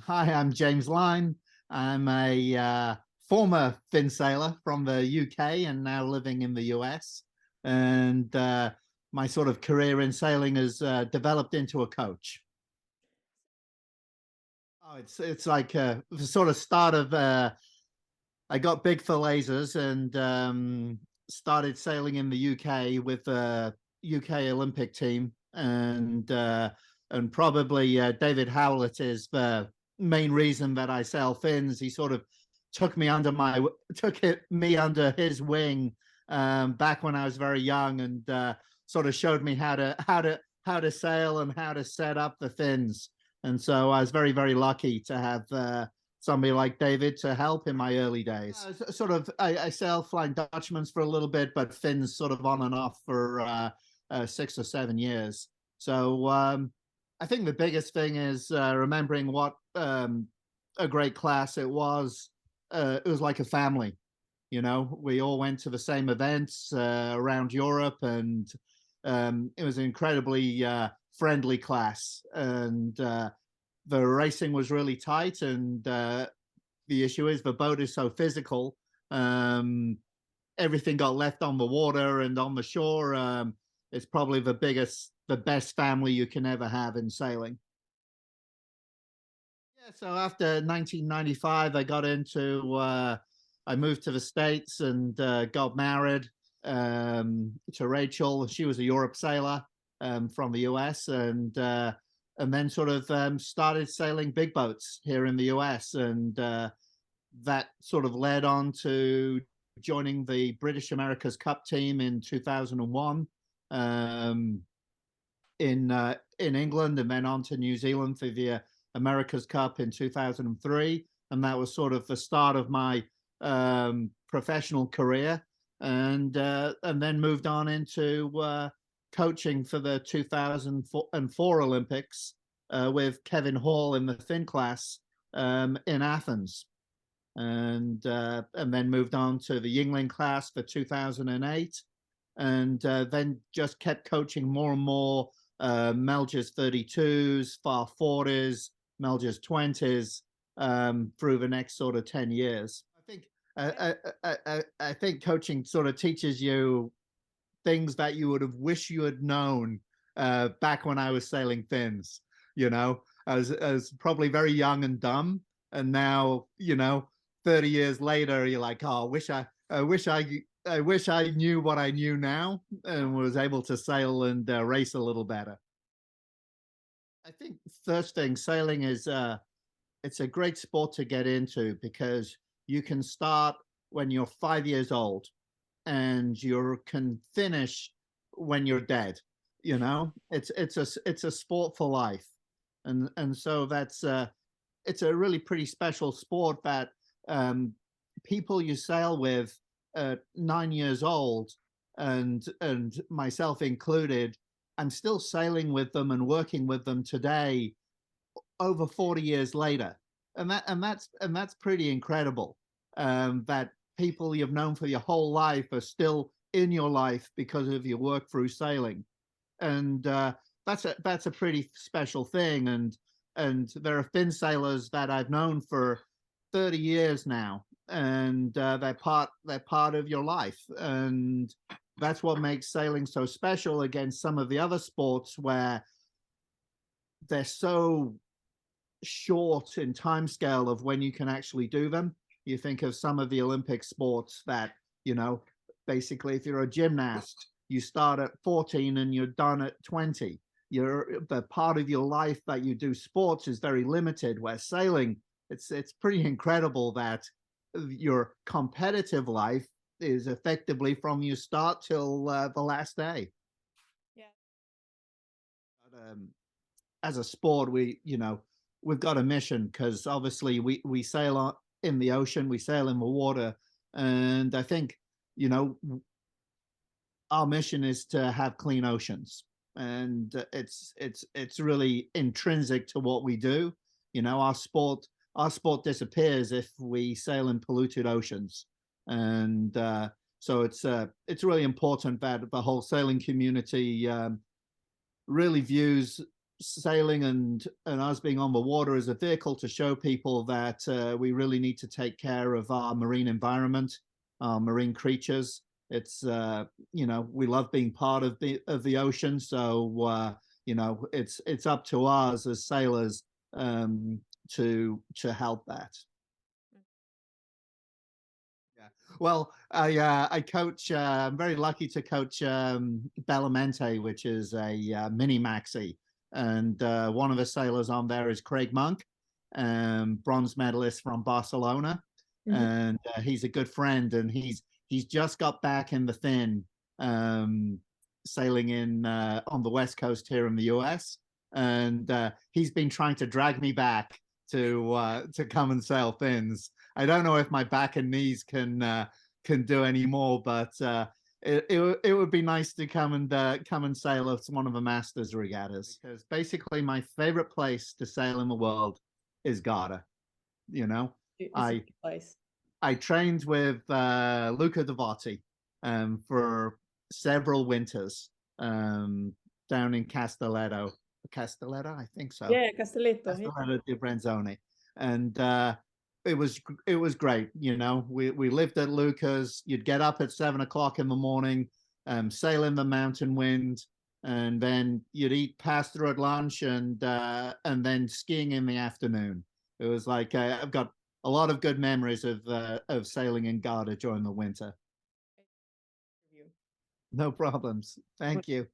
Hi, I'm James Lyne. I'm a former fin sailor from the UK and now living in the US. And my sort of career in sailing has developed into a coach. Oh, it's like the sort of start of I got big for lasers and started sailing in the UK with the UK Olympic team, and probably David Howlett is the main reason that I sail fins. He sort of took me under my me under his wing back when I was very young, and sort of showed me how to sail and how to set up the fins. And so I was very lucky to have somebody like David to help in my early days. I sailed Flying Dutchmans for a little bit, but fins sort of on and off for 6 or 7 years. So I think the biggest thing is remembering what a great class it was. It was like a family. You know, we all went to the same events around Europe, and it was an incredibly friendly class. And the racing was really tight, and the issue is the boat is so physical. Everything got left on the water and on the shore. It's probably the best family you can ever have in sailing. Yeah, so after 1995, I moved to the States and got married to Rachel. She was a Europe sailor from the US, and then sort of started sailing big boats here in the US. And that sort of led on to joining the British America's Cup team in 2001 in England, and then on to New Zealand for the America's Cup in 2003. And that was sort of the start of my professional career, and then moved on into coaching for the 2004 Olympics with Kevin Hall in the fin class in Athens, and then moved on to the Yingling class for 2008, and then just kept coaching more and more Melges 32s, far 40s, Melges 20s through the next sort of 10 years. I think coaching sort of teaches you things that you would have wished you had known back when I was sailing fins. You know, I was probably very young and dumb, and now, 30 years later, you're like, oh, I wish I knew what I knew now and was able to sail and race a little better. I think first thing, sailing is it's a great sport to get into because you can start when you're 5 years old and you can finish when you're dead. It's a sport for life, and so it's a really pretty special sport that people you sail with at 9 years old, and myself included, I'm still sailing with them and working with them today, over 40 years later, and that's pretty incredible. That people you've known for your whole life are still in your life because of your work through sailing, and that's a pretty special thing. And there are fin sailors that I've known for 30 years now, and they're part of your life, and that's what makes sailing so special against some of the other sports where they're so short in time scale of when you can actually do them. You think of some of the Olympic sports that, basically, if you're a gymnast, you start at 14 and you're done at 20. The part of your life that you do sports is very limited, where sailing, it's pretty incredible that your competitive life is effectively from you start till the last day. Yeah. But, as a sport, we've got a mission, because obviously we sail in the ocean, we sail in the water, and I think, our mission is to have clean oceans, and it's really intrinsic to what we do. Our sport disappears if we sail in polluted oceans, and so it's really important that the whole sailing community really views sailing and us being on the water as a vehicle to show people that we really need to take care of our marine environment, our marine creatures. It's we love being part of the ocean, so it's up to us as sailors to help that. Yeah. Well, I coach. I'm very lucky to coach Bellamente, which is a mini maxi, and one of the sailors on there is Craig Monk, bronze medalist from Barcelona, Mhm. and he's a good friend, and he's just got back in the Fin, um, sailing in on the west coast here in the U.S., and he's been trying to drag me back to come and sail Fins. I don't know if my back and knees can do any more, but it would be nice to come and sail at one of the Masters regattas, because basically my favorite place to sail in the world is Garda. You know, It's a I big place. I trained with Luca Devotti for several winters down in Castelletto. Castelletto, I think so. Yeah, Castelletto. Yeah. Castelletto di Brenzone, and it was great. We lived at Luca's. You'd get up at 7 o'clock in the morning, sail in the mountain wind, and then you'd eat pasta at lunch, and then skiing in the afternoon. It was like I've got a lot of good memories of sailing in Garda during the winter. No problems. Thank you.